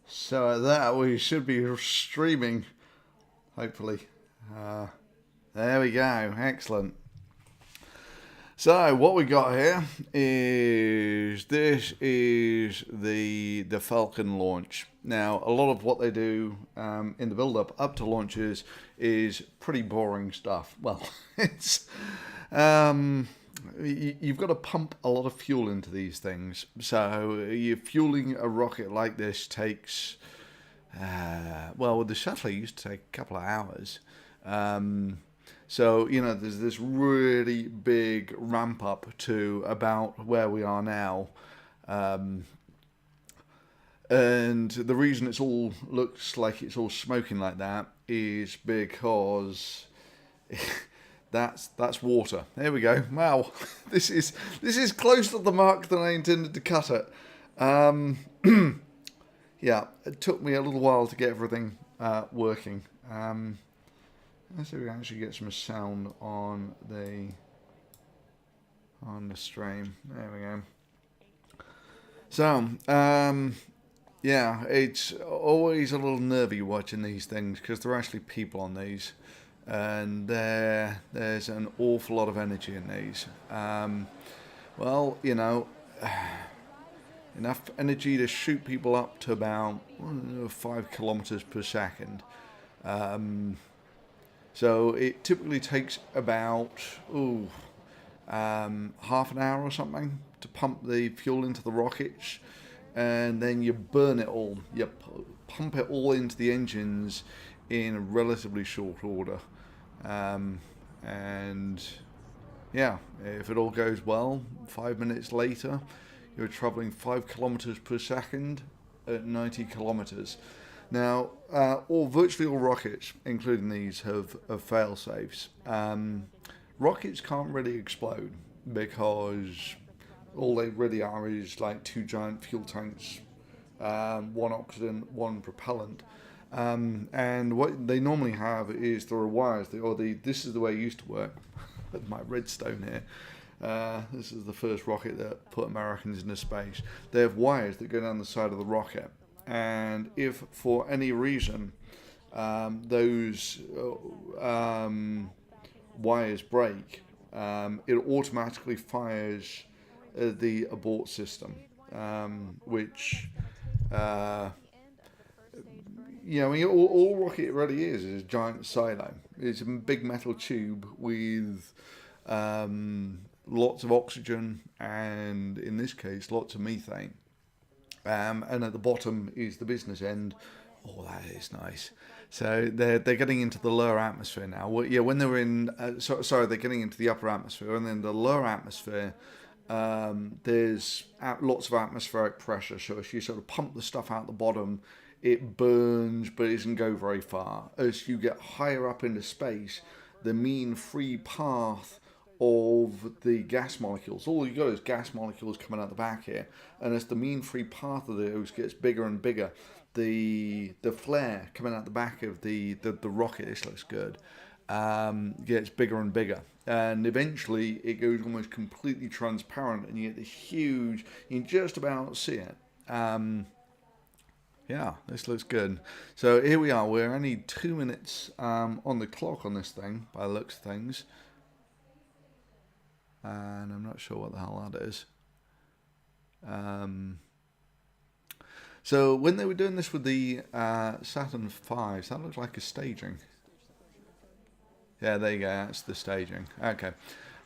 So at that we should be streaming, hopefully. There we go, excellent. So what we got here is the Falcon launch. Now a lot of what they do in the build up to launches is pretty boring stuff. Well, it's you've got to pump a lot of fuel into these things. So you're fueling a rocket like this takes well, with the shuttle it used to take a couple of hours. So, there's this really big ramp up to about where we are now. And the reason it's all looks like it's all smoking like that is because that's water. There we go. Wow, this is closer to the mark than I intended to cut it. Yeah, it took me a little while to get everything working. Let's see if we can actually get some sound on the stream. There we go. So, yeah, it's always a little nervy watching these things because there are actually people on these, and there's an awful lot of energy in these. Well, enough energy to shoot people up to about 5 kilometers per second. So it typically takes about half an hour or something to pump the fuel into the rockets, and then you burn it all. You pump it all into the engines in relatively short order. And yeah, if it all goes well, 5 minutes later, you're traveling 5 kilometers per second at 90 kilometers. Now, virtually all rockets, including these, have fail-safes. Rockets can't really explode because all they really are is like 2 giant fuel tanks, 1 oxygen, 1 propellant. And what they normally have is there are wires. This is the way it used to work with my redstone here. This is the first rocket that put Americans into space. They have wires that go down the side of the rocket. And if for any reason those wires break, it automatically fires the abort system, which all rocket really is a giant silo. It's a big metal tube with lots of oxygen and, in this case, lots of methane. And at the bottom is the business end. Oh, that is nice. So they're getting into the lower atmosphere now. Well, yeah, when they're in, they're getting into the upper atmosphere, and then the lower atmosphere, there's lots of atmospheric pressure. So if you sort of pump the stuff out the bottom, it burns, but it doesn't go very far. As you get higher up into space, the mean free path of the gas molecules. All you got is gas molecules coming out the back here, and as the mean free path of those gets bigger and bigger, the flare coming out the back of the rocket, this looks good, gets bigger and bigger, and eventually it goes almost completely transparent, and you get this huge. You can just about see it. Yeah, this looks good. So here we are. We're only 2 minutes on the clock on this thing by the looks of things. And I'm not sure what the hell that is. So when they were doing this with the Saturn V's, that looked like a staging. Yeah, there you go. That's the staging. Okay.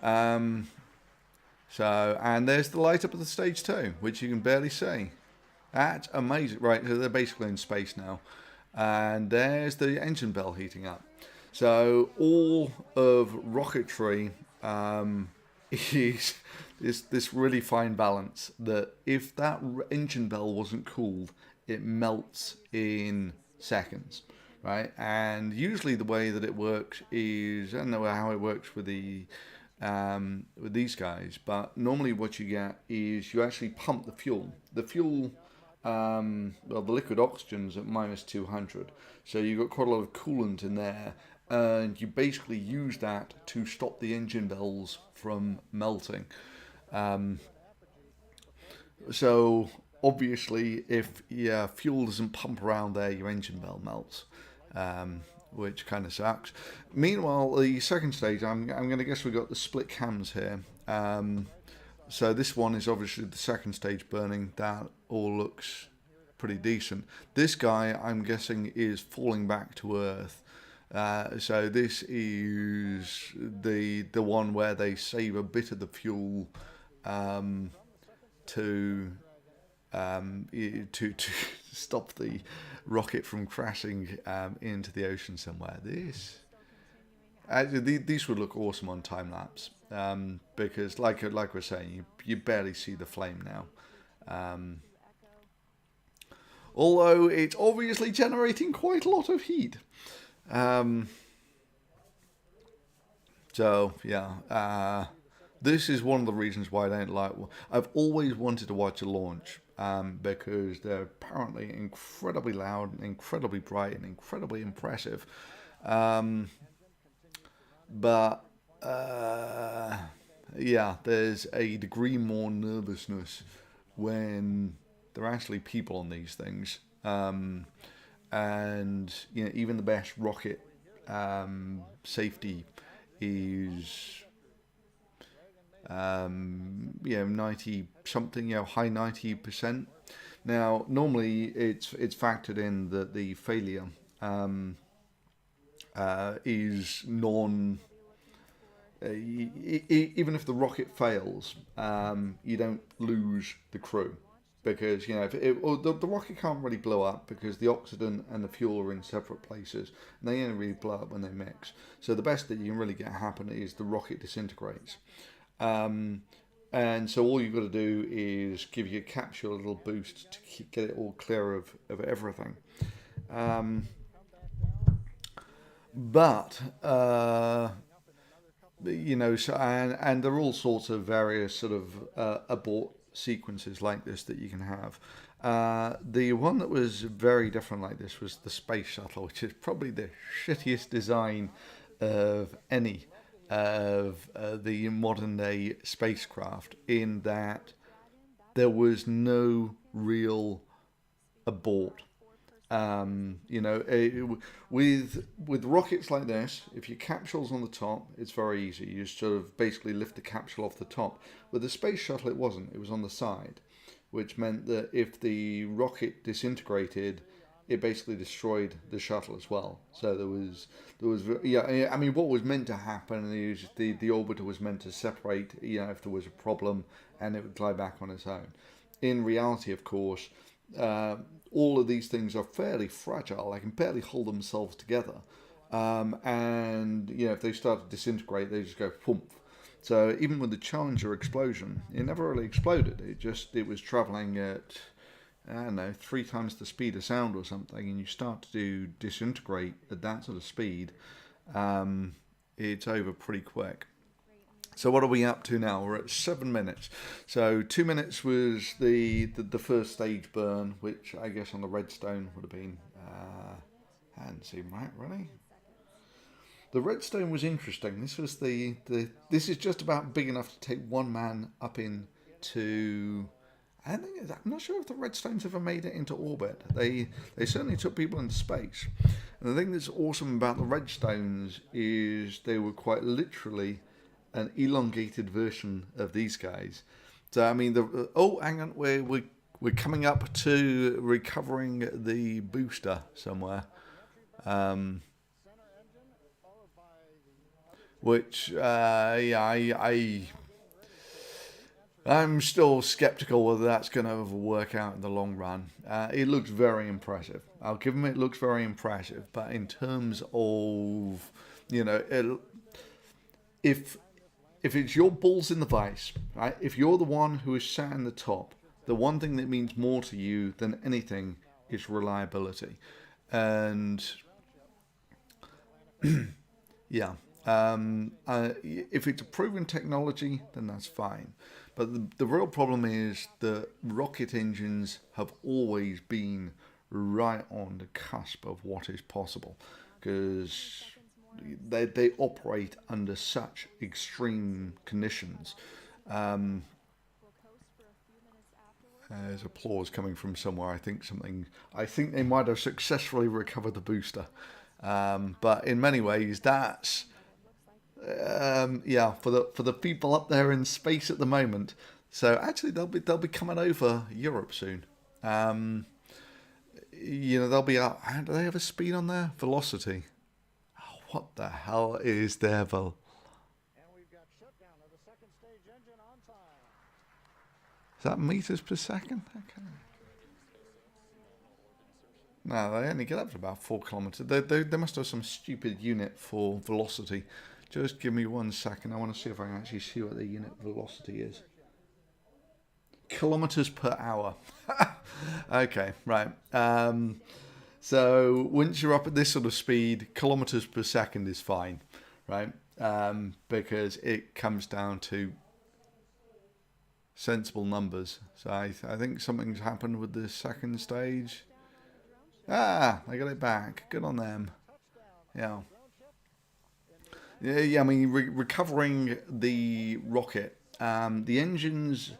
So, and there's the light up at the stage 2, which you can barely see. That's amazing. Right, so they're basically in space now. And there's the engine bell heating up. So all of rocketry is this really fine balance that if that engine bell wasn't cooled, it melts in seconds, right? And usually the way that it works is, I don't know how it works with with these guys, but normally what you get is you actually pump the fuel. The fuel, the liquid oxygen's at minus 200, so you've got quite a lot of coolant in there, and you basically use that to stop the engine bells from melting. So obviously, if your fuel doesn't pump around there, your engine bell melts, which kind of sucks. Meanwhile, the second stage, I'm going to guess we've got the split cams here. So this one is obviously the second stage burning. That all looks pretty decent. This guy, I'm guessing, is falling back to Earth. So this is the one where they save a bit of the fuel to to stop the rocket from crashing into the ocean somewhere. This actually, these would look awesome on time lapse because, like we're saying, you barely see the flame now. Although it's obviously generating quite a lot of heat. So yeah, this is one of the reasons why I don't like. I've always wanted to watch a launch because they're apparently incredibly loud, incredibly bright, and incredibly impressive. But yeah, there's a degree more nervousness when there are actually people on these things, and even the best rocket safety is 90 something, high 90%. Now normally it's factored in that the failure is non. Even if the rocket fails, you don't lose the crew because the rocket can't really blow up because the oxidant and the fuel are in separate places and they only really blow up when they mix. So the best that you can really get happen is the rocket disintegrates. And so all you've got to do is give your capsule a little boost to get it all clear of everything. But so and there are all sorts of various sort of abort sequences like this that you can have. The one that was very different like this was the space shuttle, which is probably the shittiest design of any of the modern day spacecraft, in that there was no real abort. With rockets like this, if your capsule's on the top, it's very easy. You just sort of basically lift the capsule off the top. With the space shuttle, it wasn't. It was on the side, which meant that if the rocket disintegrated, it basically destroyed the shuttle as well. So there was I mean, what was meant to happen is the orbiter was meant to separate, if there was a problem, and it would glide back on its own. In reality, of course, all of these things are fairly fragile. They can barely hold themselves together, and if they start to disintegrate, they just go poof. So even with the Challenger explosion, it never really exploded. It was traveling at, I don't know, 3 times the speed of sound or something, and you start to disintegrate at that sort of speed, it's over pretty quick. So what are we up to now? We're at 7 minutes. So 2 minutes was the first stage burn, which I guess on the Redstone would have been, I hadn't seen right, really. The Redstone was interesting. This was this is just about big enough to take one man up into. I'm not sure if the Redstones ever made it into orbit. They certainly took people into space. And the thing that's awesome about the Redstones is they were quite literally an elongated version of these guys. So I mean, hang on, we're coming up to recovering the booster somewhere, which I'm still skeptical whether that's going to work out in the long run. It looks very impressive. I'll give them, it looks very impressive, but in terms of if it's your balls in the vice, right? If you're the one who is sat in the top, the one thing that means more to you than anything is reliability. And yeah, if it's a proven technology, then that's fine. But the real problem is that rocket engines have always been right on the cusp of what is possible, because they operate under such extreme conditions. There's applause coming from somewhere. I think they might have successfully recovered the booster. But in many ways, that's yeah, for the people up there in space at the moment. So actually, they'll be coming over Europe soon. Um, they'll be out. Do they have a speed on there? Velocity. Oh, what the hell is their Is that meters per second? Okay. No, they only get up to about 4 kilometers. They must have some stupid unit for velocity. Just give me 1 second. I want to see if I can actually see what the unit velocity is. Kilometers per hour. Okay, right. So once you're up at this sort of speed, kilometers per second is fine, right? Because it comes down to sensible numbers. So I think something's happened with the second stage. Ah, they got it back. Good on them. Yeah. Yeah. I mean, recovering the rocket. The engines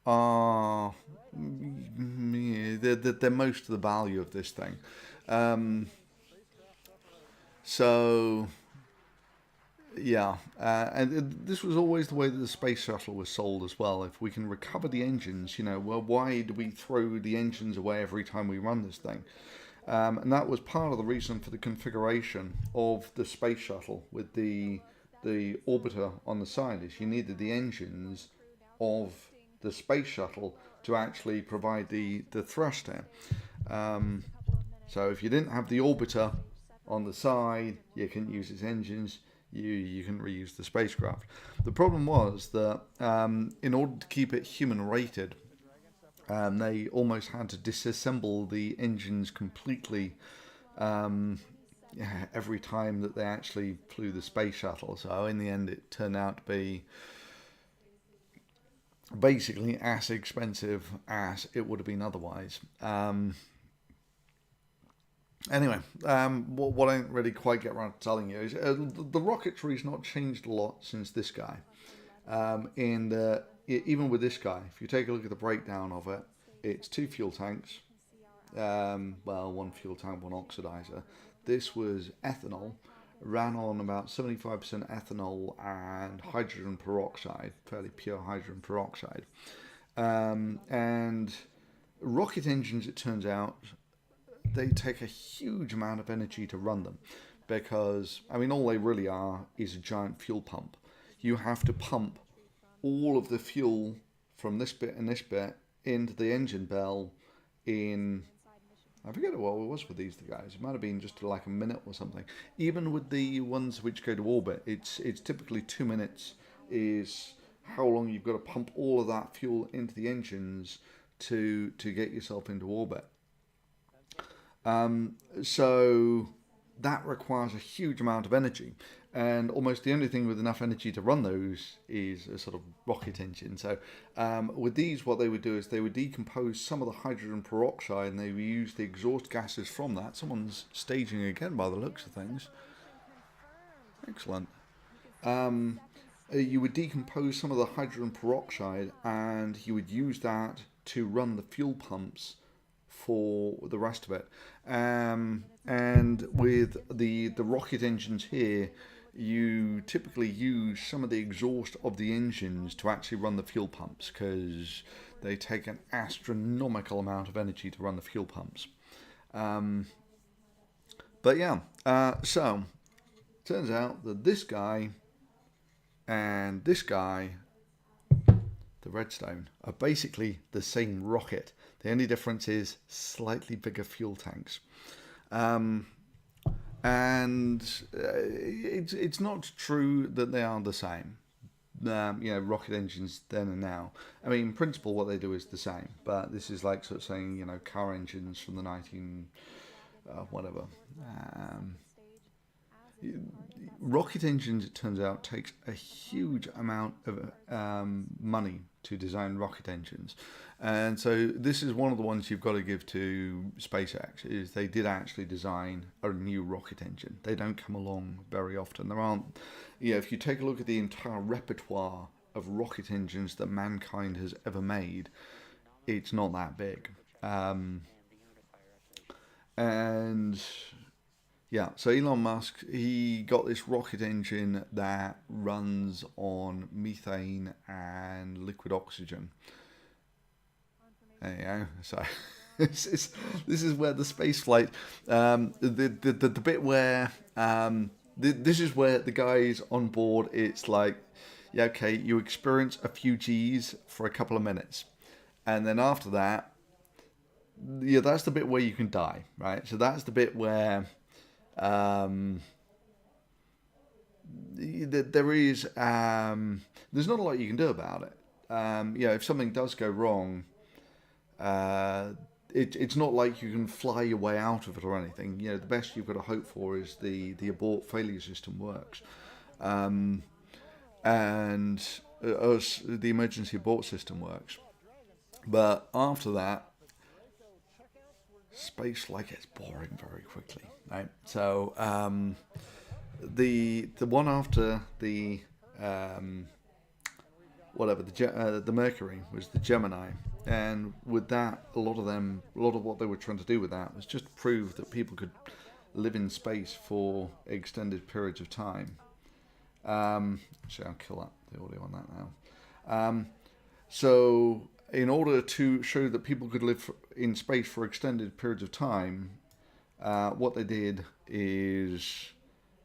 are they're most of the value of this thing. So yeah, and this was always the way that the space shuttle was sold as well. If we can recover the engines, well, why do we throw the engines away every time we run this thing? And that was part of the reason for the configuration of the space shuttle with the orbiter on the side. Is you needed the engines of the space shuttle to actually provide the thruster. So if you didn't have the orbiter on the side, you couldn't use its engines. You couldn't reuse the spacecraft. The problem was that in order to keep it human rated, they almost had to disassemble the engines completely every time that they actually flew the space shuttle. So in the end, it turned out to be basically as expensive as it would have been otherwise. Anyway, what I didn't really quite get around to telling you is the rocketry's not changed a lot since this guy. Even with this guy, if you take a look at the breakdown of it, it's 2 fuel tanks. Well, 1 fuel tank, 1 oxidizer. This was ethanol, ran on about 75% ethanol and hydrogen peroxide, fairly pure hydrogen peroxide. And rocket engines, it turns out, they take a huge amount of energy to run them because, I mean, all they really are is a giant fuel pump. You have to pump all of the fuel from this bit and this bit into the engine bell in, I forget what it was with these guys. It might have been just like a minute or something. Even with the ones which go to orbit, it's typically 2 minutes is how long you've got to pump all of that fuel into the engines to get yourself into orbit. So that requires a huge amount of energy, and almost the only thing with enough energy to run those is a sort of rocket engine. So with these, what they would do is they would decompose some of the hydrogen peroxide and they would use the exhaust gases from that. Someone's staging again by the looks of things. Excellent. You would decompose some of the hydrogen peroxide and you would use that to run the fuel pumps for the rest of it. And with the rocket engines here, you typically use some of the exhaust of the engines to actually run the fuel pumps because they take an astronomical amount of energy to run the fuel pumps. But yeah, so turns out that this guy and this guy, the Redstone, are basically the same rocket. The only difference is slightly bigger fuel tanks. And it's not true that they are the same. Rocket engines then and now. I mean, in principle, what they do is the same. But this is like sort of saying, car engines from the 19... whatever. Rocket engines, it turns out, takes a huge amount of money to design rocket engines. And so this is one of the ones you've got to give to SpaceX, is they did actually design a new rocket engine. They don't come along very often. There aren't, if you take a look at the entire repertoire of rocket engines that mankind has ever made, it's not that big. And yeah, so Elon Musk, he got this rocket engine that runs on methane and liquid oxygen. There you go. So this is where the space flight, the bit where this is where the guys on board. It's like, yeah, okay, you experience a few G's for a couple of minutes, and then after that, yeah, that's the bit where you can die, right? So that's the bit where there is there's not a lot you can do about it. If something does go wrong, uh, it's not like you can fly your way out of it or anything. The best you've got to hope for is the abort failure system works, and the emergency abort system works. But after that, space flight gets boring very quickly, right? So the one after the the Mercury was the Gemini, and with that, a lot of what they were trying to do with that was just prove that people could live in space for extended periods of time. Actually, I'll kill the audio on that now. So, in order to show that people could live in space for extended periods of time, what they did is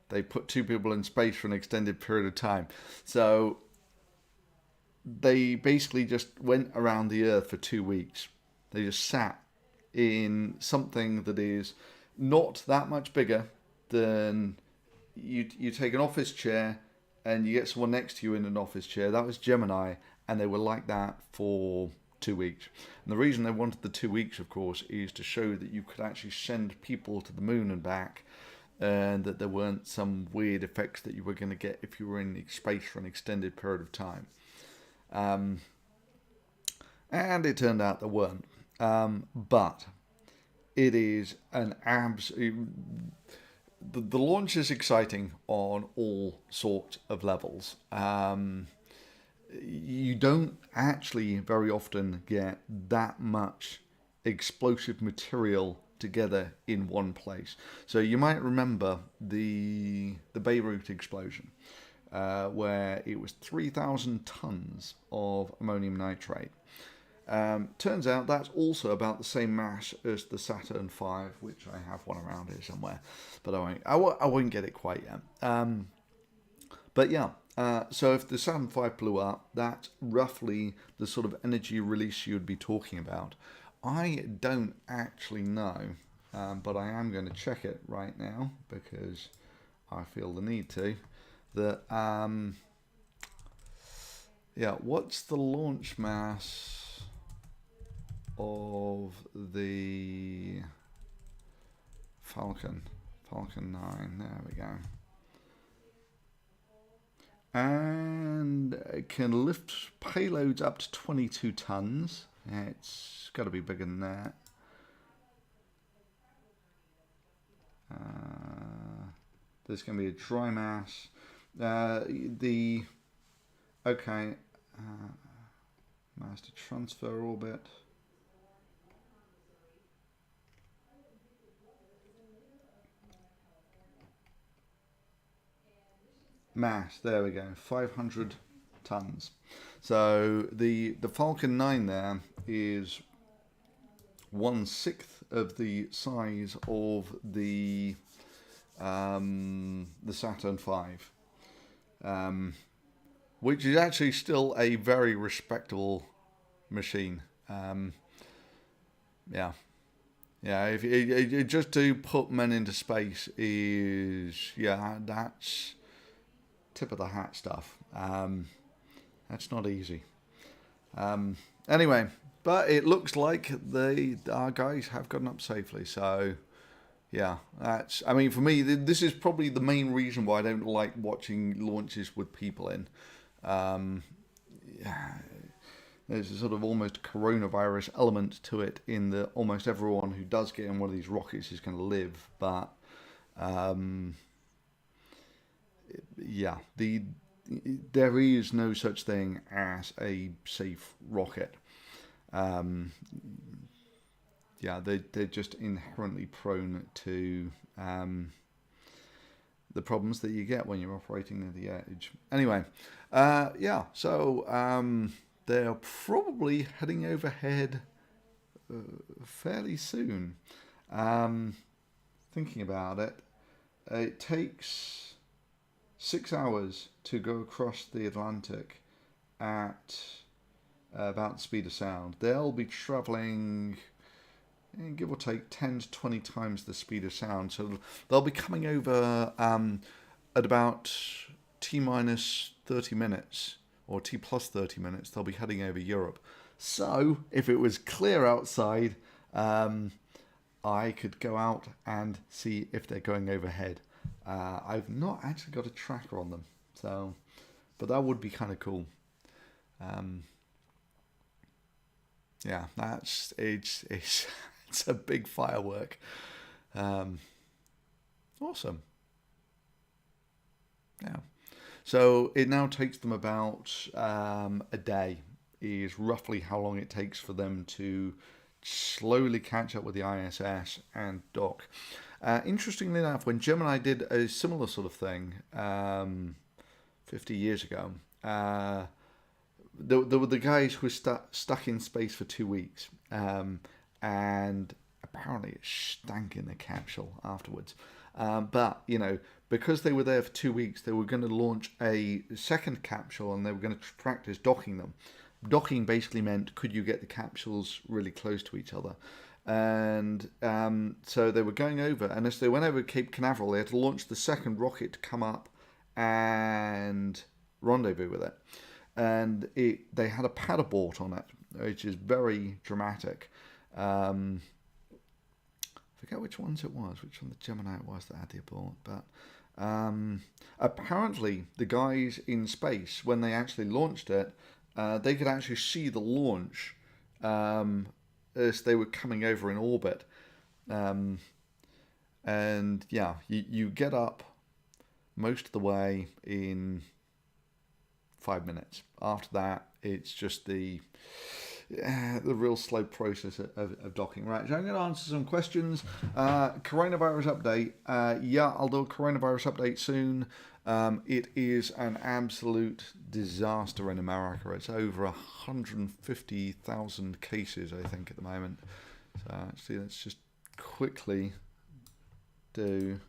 they put two people in space for an extended period of time. So they basically just went around the Earth for 2 weeks. They just sat in something that is not that much bigger than you take an office chair and you get someone next to you in an office chair. That was Gemini, and they were like that for 2 weeks. And the reason they wanted the 2 weeks, of course, is to show that you could actually send people to the moon and back, and that there weren't some weird effects that you were going to get if you were in space for an extended period of time. And it turned out there weren't. But it is an absolute... The launch is exciting on all sorts of levels. You don't actually very often get that much explosive material together in one place. So you might remember the Beirut explosion, where it was 3,000 tons of ammonium nitrate. Turns out that's also about the same mass as the Saturn V, which I have one around here somewhere, but I won't get it quite yet. But yeah, so if the Saturn V blew up, that's roughly the sort of energy release you would be talking about. I don't actually know, but I am going to check it right now because I feel the need to. That what's the launch mass of the Falcon 9? There we go. And it can lift payloads up to 22 tons. It's got to be bigger than that. There's going to be a dry mass. Mass to transfer orbit. Mass, there we go, 500 tons. So the Falcon 9 there is 1/6 of the size of the Saturn V, which is actually still a very respectable machine. If just to put men into space is that's tip of the hat stuff. That's not easy. Anyway, but it looks like our guys have gotten up safely. So, yeah, for me, this is probably the main reason why I don't like watching launches with people in. There's a sort of almost coronavirus element to it in that almost everyone who does get in one of these rockets is going to live, but there is no such thing as a safe rocket. Yeah, they're just inherently prone to the problems that you get when you're operating near the edge. Anyway, yeah, so they're probably heading overhead fairly soon. Thinking about it, it takes 6 hours to go across the Atlantic at about the speed of sound. They'll be traveling, give or take, 10 to 20 times the speed of sound. So they'll be coming over at about T minus 30 minutes or T plus 30 minutes. They'll be heading over Europe. So if it was clear outside, I could go out and see if they're going overhead. I've not actually got a tracker on them, so, but that would be kind of cool. Yeah, it's a big firework. Awesome. Yeah. So it now takes them about a day, is roughly how long it takes for them to slowly catch up with the ISS and dock. Interestingly enough, when Gemini did a similar sort of thing 50 years ago, there were the guys who were stuck in space for 2 weeks, and apparently it stank in the capsule afterwards. But, you know, because they were there for 2 weeks, they were going to launch a second capsule and they were going to practice docking them. Docking basically meant, could you get the capsules really close to each other? And so they were going over, and as they went over Cape Canaveral, they had to launch the second rocket to come up and rendezvous with it. And they had a pad abort on it, which is very dramatic. I forget which ones it was, which one the Gemini it was that had the abort, but apparently the guys in space, when they actually launched it, they could actually see the launch as they were coming over in orbit. And yeah, you get up most of the way in 5 minutes. After that, it's just the real slow process of docking. Right, so I'm going to answer some questions. Coronavirus update. Yeah, I'll do a coronavirus update soon. It is an absolute disaster in America. It's over 150,000 cases, I think, at the moment. So actually, let's just quickly do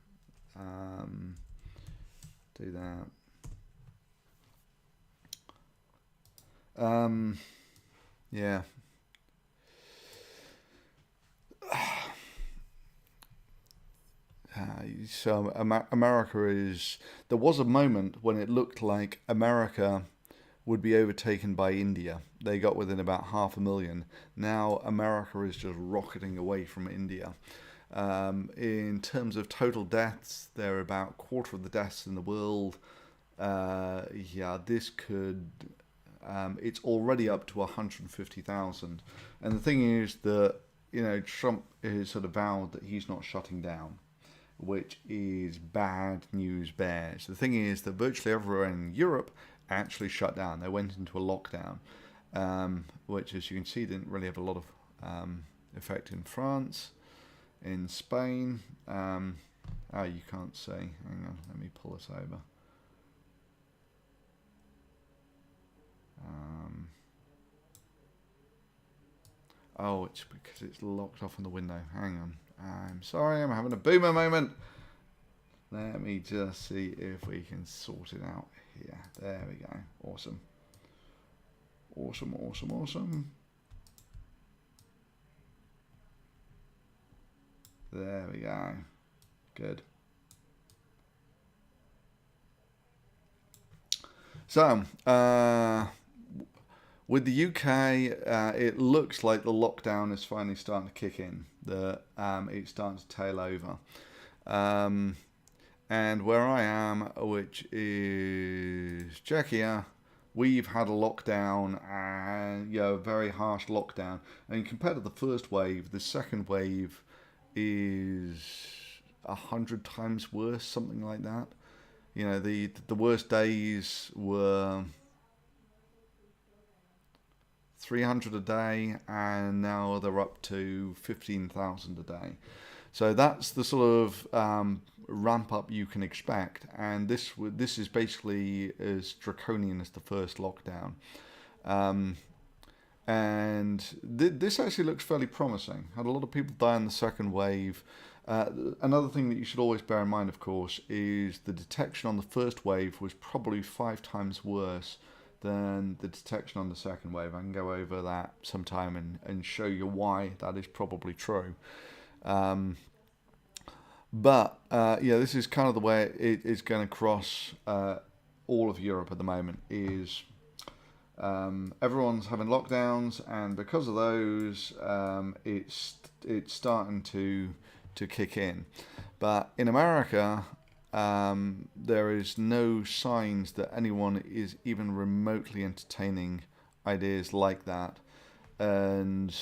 that. Yeah. So America is... There was a moment when it looked like America would be overtaken by India. They got within about 500,000. Now America is just rocketing away from India. In terms of total deaths, there are about a quarter of the deaths in the world. Yeah, this could... it's already up to 150,000. And the thing is that, you know, Trump has sort of vowed that he's not shutting down, which is bad news bears. The thing is that virtually everywhere in Europe actually shut down. They went into a lockdown, which, as you can see, didn't really have a lot of effect in France, in Spain. Oh, you can't see. Hang on, let me pull this over. Oh, it's because it's locked off on the window. Hang on. I'm sorry, I'm having a boomer moment. Let me just see if we can sort it out here. There we go. Awesome. Awesome, awesome, awesome. There we go. Good. So, with the UK, it looks like the lockdown is finally starting to kick in. That it's starting to tail over. And where I am, which is Czechia, we've had a lockdown, and a very harsh lockdown. And compared to the first wave, the second wave is 100 times worse, something like that. You know, the worst days were 300 a day, and now they're up to 15,000 a day. So that's the sort of ramp up you can expect, and this is basically as draconian as the first lockdown. And this actually looks fairly promising. Had a lot of people die in the second wave. Another thing that you should always bear in mind, of course, is the detection on the first wave was probably 5 times worse than the detection on the second wave. I can go over that sometime and show you why that is probably true. But this is kind of the way it is going to cross all of Europe at the moment. Is everyone's having lockdowns, and because of those, it's starting to kick in. But in America, there is no signs that anyone is even remotely entertaining ideas like that. And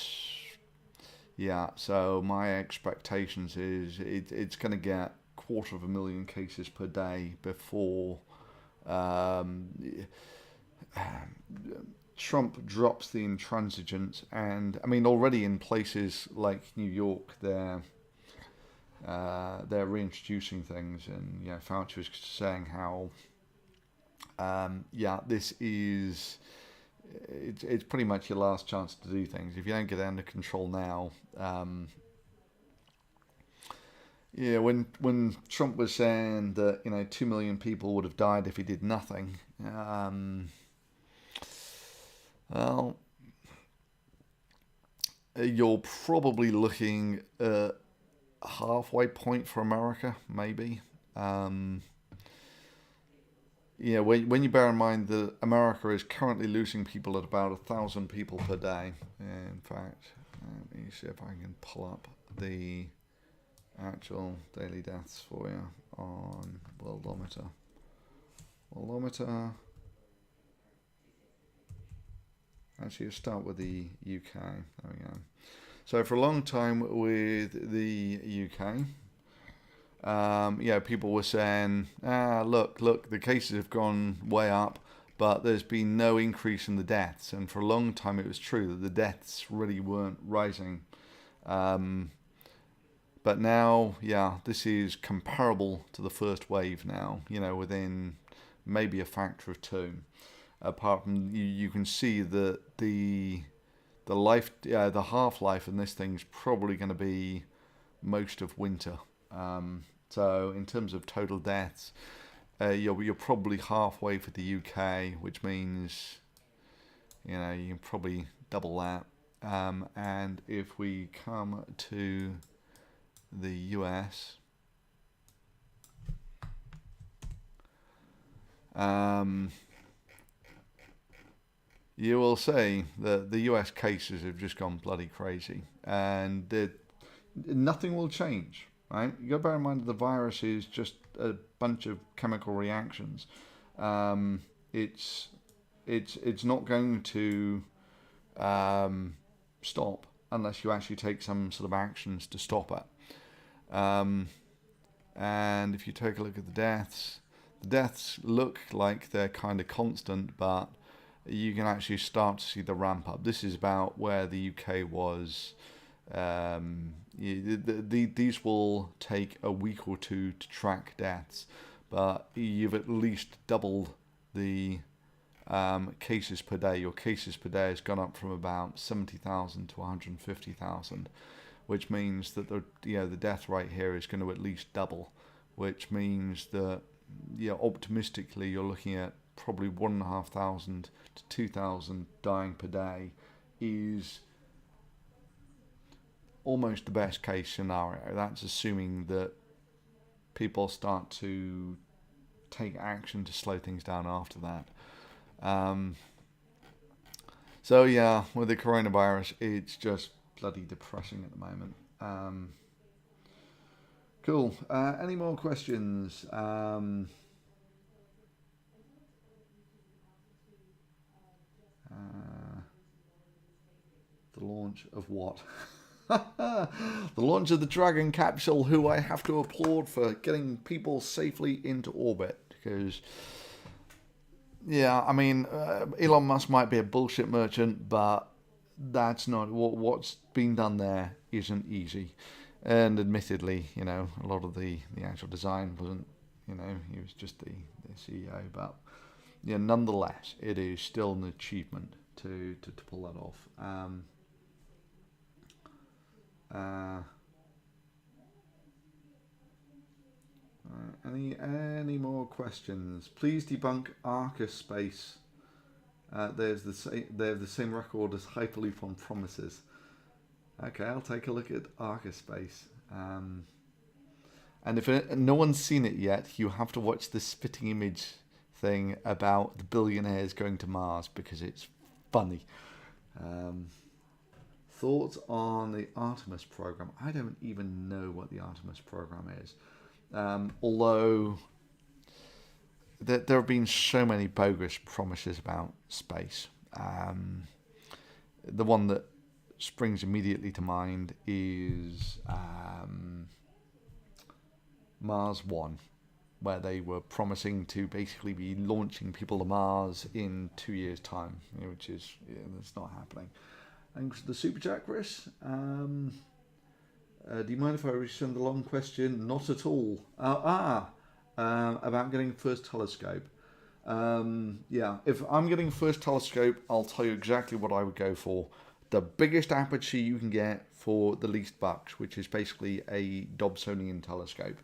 yeah, so my expectations is it's going to get 250,000 cases per day before Trump drops the intransigence. And I mean, already in places like New York, they're reintroducing things, and Fauci was saying how this is it's pretty much your last chance to do things. If you don't get it under control now, when Trump was saying that 2 million people would have died if he did nothing, well, you're probably looking at halfway point for America, maybe. When you bear in mind that America is currently losing people at about 1,000 people per day. In fact, let me see if I can pull up the actual daily deaths for you on Worldometer. Actually, let's start with the UK. There we go. So for a long time with the UK, people were saying, look, the cases have gone way up, but there's been no increase in the deaths. And for a long time it was true that the deaths really weren't rising. But now, this is comparable to the first wave now, within maybe a factor of 2. Apart from, you can see that the half-life in this thing's probably going to be most of winter. So in terms of total deaths, you're probably halfway for the UK, which means you can probably double that. And if we come to the US, you will see that the US cases have just gone bloody crazy, and nothing will change, right? You got to bear in mind that the virus is just a bunch of chemical reactions. It's not going to stop unless you actually take some sort of actions to stop it. And if you take a look at the deaths look like they're kind of constant, but you can actually start to see the ramp up. This is about where the UK was. These will take a week or two to track deaths, but you've at least doubled the cases per day. Your cases per day has gone up from about 70,000 to 150,000, which means that the death rate here is going to at least double, which means that optimistically you're looking at probably 1,500 to 2,000 dying per day is almost the best case scenario. That's assuming that people start to take action to slow things down after that. With the coronavirus, it's just bloody depressing at the moment. Cool. Any more questions? The launch of what? The launch of the Dragon capsule, who I have to applaud for getting people safely into orbit, because Yeah, I mean, Elon Musk might be a bullshit merchant, but that's not what's being done there isn't easy. And admittedly, a lot of the actual design wasn't, he was just the CEO. But yeah, nonetheless, it is still an achievement to pull that off. Uh, any more questions? Please debunk Arca Space. They have the same record as Hyperloop on Promises. Okay, I'll take a look at Arca Space. And if no one's seen it yet, you have to watch the spitting image thing about the billionaires going to Mars because it's funny. Thoughts on the Artemis program? I don't even know what the Artemis program is. Although there have been so many bogus promises about space. The one that springs immediately to mind is Mars One, where they were promising to basically be launching people to Mars in 2 years' time, which is that's not happening. Thanks for the super chat, Chris. Do you mind if I resend the long question? Not at all. About getting first telescope. Yeah, if I'm getting first telescope, I'll tell you exactly what I would go for. The biggest aperture you can get for the least bucks, which is basically a Dobsonian telescope.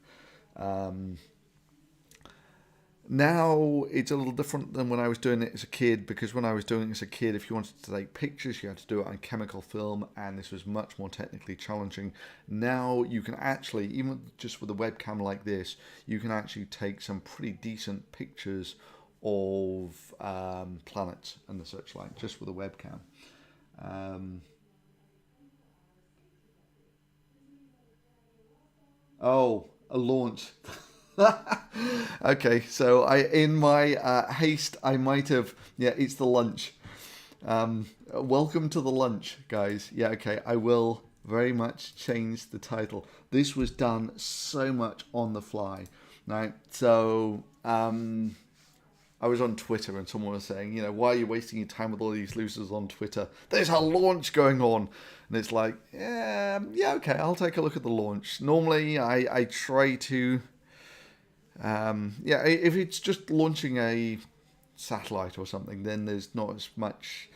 Now it's a little different than when I was doing it as a kid, because when I was doing it as a kid, if you wanted to take pictures, you had to do it on chemical film, and this was much more technically challenging. Now you can actually, even just with a webcam like this, you can actually take some pretty decent pictures of planets and the such like, just with a webcam. Oh, a launch. Okay, so in my haste, I might have. Yeah, it's the lunch. Welcome to the lunch, guys. Yeah, okay, I will very much change the title. This was done so much on the fly, right? So I was on Twitter and someone was saying, why are you wasting your time with all these losers on Twitter? There's a launch going on. And it's like, yeah, okay, I'll take a look at the launch. Normally, I try to, if it's just launching a satellite or something, then there's not as much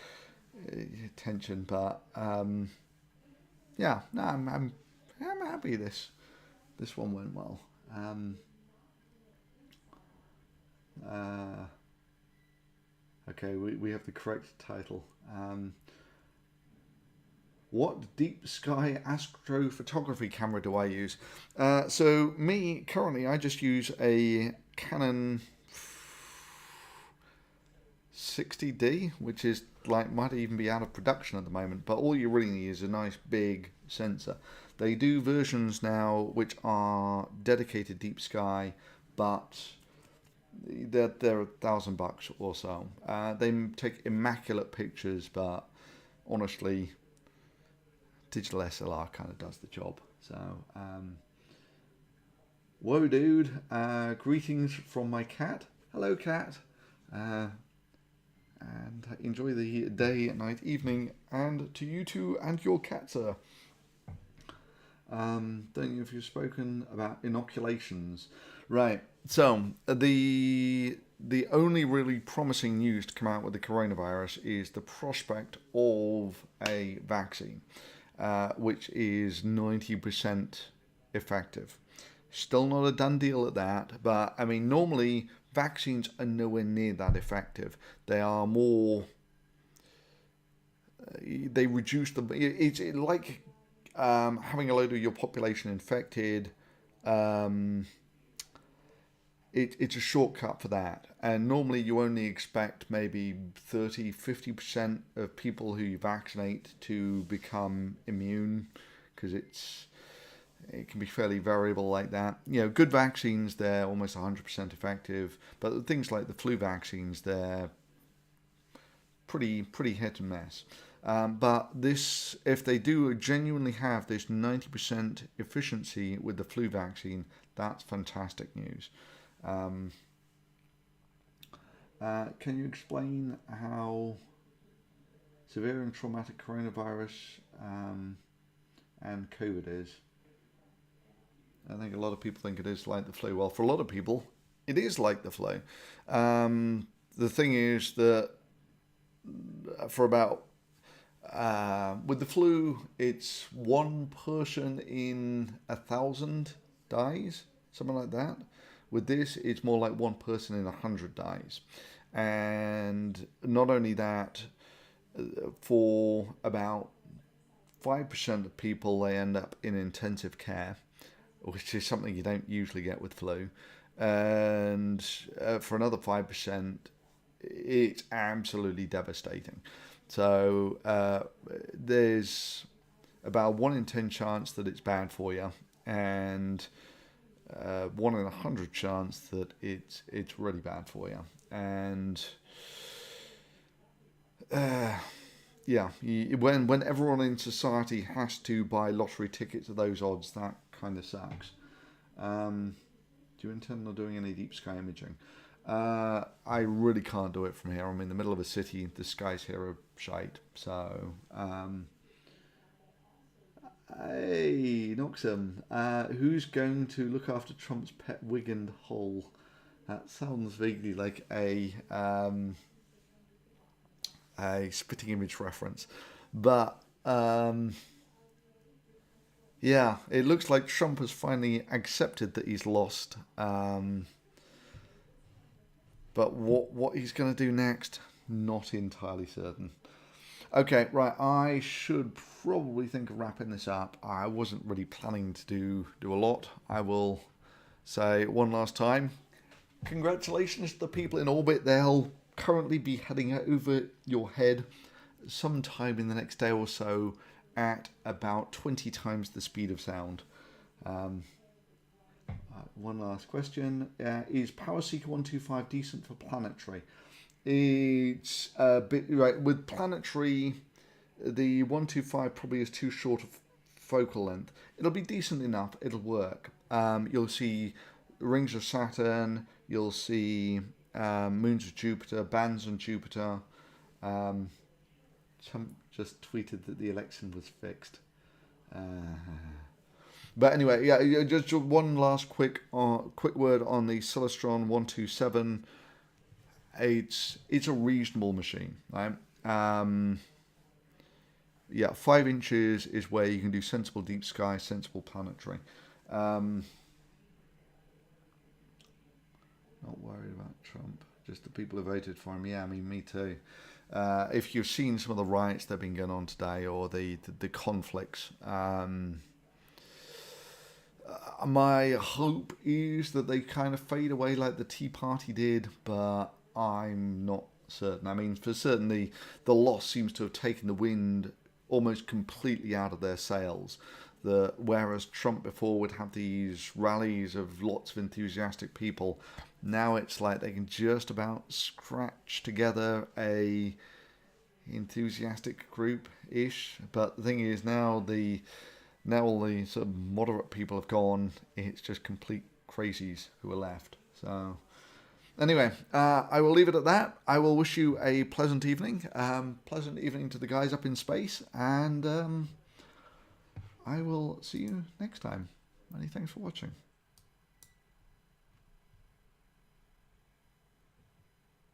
tension. But yeah, no, I'm happy this one went well. Okay, we have the correct title. What deep sky astrophotography camera do I use? So me, currently, I just use a Canon 60D, which is might even be out of production at the moment, but all you really need is a nice big sensor. They do versions now which are dedicated deep sky, but they're $1,000 or so. They take immaculate pictures, but honestly, digital SLR kind of does the job. So, whoa, dude! Greetings from my cat. Hello, cat. And enjoy the day, night, evening, and to you too and your cat, sir. Don't know if you've spoken about inoculations. Right. So the only really promising news to come out with the coronavirus is the prospect of a vaccine, which is 90% effective. Still not a done deal at that, but I mean, normally vaccines are nowhere near that effective. They are more. They reduce the. It's like having a load of your population infected. It's a shortcut for that. And normally you only expect maybe 30-50% of people who you vaccinate to become immune, because it can be fairly variable like that. Good vaccines, they're almost 100% effective, but things like the flu vaccines, they're pretty hit and miss. But this, if they do genuinely have this 90% efficiency with the flu vaccine, that's fantastic news. Can you explain how severe and traumatic coronavirus and COVID is? I think a lot of people think it is like the flu. Well, for a lot of people, it is like the flu. The thing is that for about with the flu, it's one person in 1,000 dies, something like that. With this, it's more like one person in 100 dies. And not only that, for about 5% of people, they end up in intensive care, which is something you don't usually get with flu. And for another 5%, it's absolutely devastating. So there's about 1 in 10 chance that it's bad for you, and 1 in 100 chance that it's really bad for you. And yeah, when everyone in society has to buy lottery tickets at those odds, that kind of sucks. Do you intend on doing any deep sky imaging? I really can't do it from here. I'm in the middle of a city. The skies here are shite. So, hey, Noxum, who's going to look after Trump's pet wig and hole? That sounds vaguely like a spitting image reference. But, yeah, it looks like Trump has finally accepted that he's lost. But what he's going to do next, not entirely certain. Okay, right, I should probably think of wrapping this up. I wasn't really planning to do a lot. I will say one last time, congratulations to the people in orbit. They'll currently be heading over your head sometime in the next day or so at about 20 times the speed of sound. One last question. Is PowerSeeker 125 decent for planetary? It's a bit... Right, with planetary, the 125 probably is too short of focal length. It'll be decent enough. It'll work. You'll see rings of Saturn. You'll see moons of Jupiter, bands on Jupiter. Trump just tweeted that the election was fixed. But anyway, yeah, just one last quick word on the Celestron 127. It's a reasonable machine, right? Yeah, 5 inches is where you can do sensible deep sky, sensible planetary. Not worried about Trump. Just the people who voted for him. Yeah, I mean, me too. If you've seen some of the riots that have been going on today, or the conflicts, my hope is that they kind of fade away like the Tea Party did, but I'm not certain. I mean, for certain, the loss seems to have taken the wind almost completely out of their sails. Whereas Trump before would have these rallies of lots of enthusiastic people, now it's like they can just about scratch together a enthusiastic group-ish. But the thing is, now all the sort of moderate people have gone. It's just complete crazies who are left. So anyway, I will leave it at that. I will wish you a pleasant evening. Pleasant evening to the guys up in space. And I will see you next time. Many thanks for watching.